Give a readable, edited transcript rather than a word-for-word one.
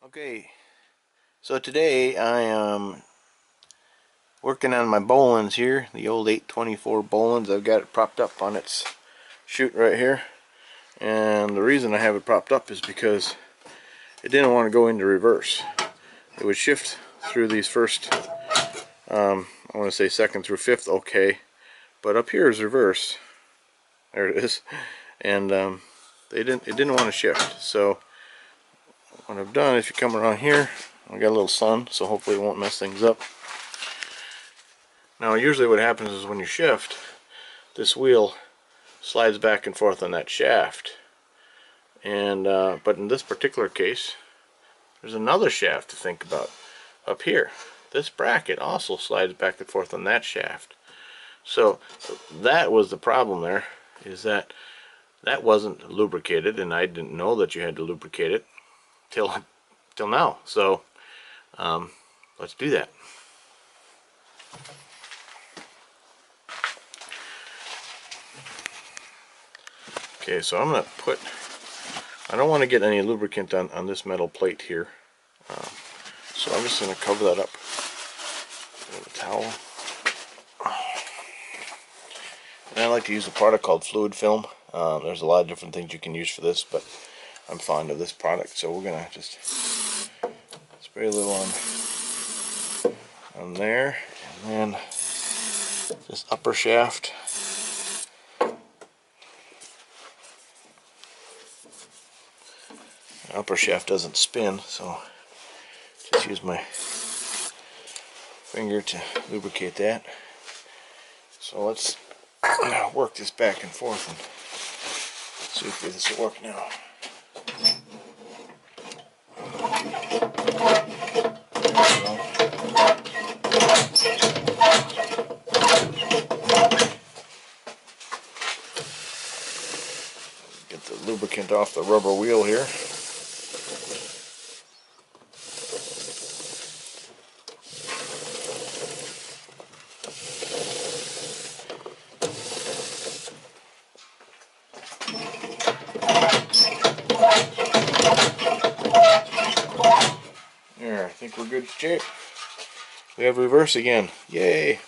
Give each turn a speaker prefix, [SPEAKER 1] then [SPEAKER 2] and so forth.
[SPEAKER 1] Okay, so today I am working on my Bolens here, the old 824 Bolens. I've got it propped up on its chute right here, and the reason I have it propped up is because it didn't want to go into reverse. It would shift through these first, I want to say second through fifth, okay, but up here is reverse. There it is, and it didn't want to shift. So what I've done, if you come around here, I got a little sun, so hopefully it won't mess things up. Now usually what happens is when you shift, this wheel slides back and forth on that shaft, and but in this particular case there's another shaft to think about up here. This bracket also slides back and forth on that shaft. So that was the problem there, is that wasn't lubricated, and I didn't know that you had to lubricate it till now. So let's do that. Okay, so I'm going to put, I don't want to get any lubricant on this metal plate here, so I'm just going to cover that up with a towel. And I like to use a product called fluid film. There's a lot of different things you can use for this, but I'm fond of this product, so we're going to just spray a little on there, and then this upper shaft. The upper shaft doesn't spin, so just use my finger to lubricate that. So let's work this back and forth and see if this will work now. Get the lubricant off the rubber wheel here. There, I think we're good shape. We have reverse again. Yay!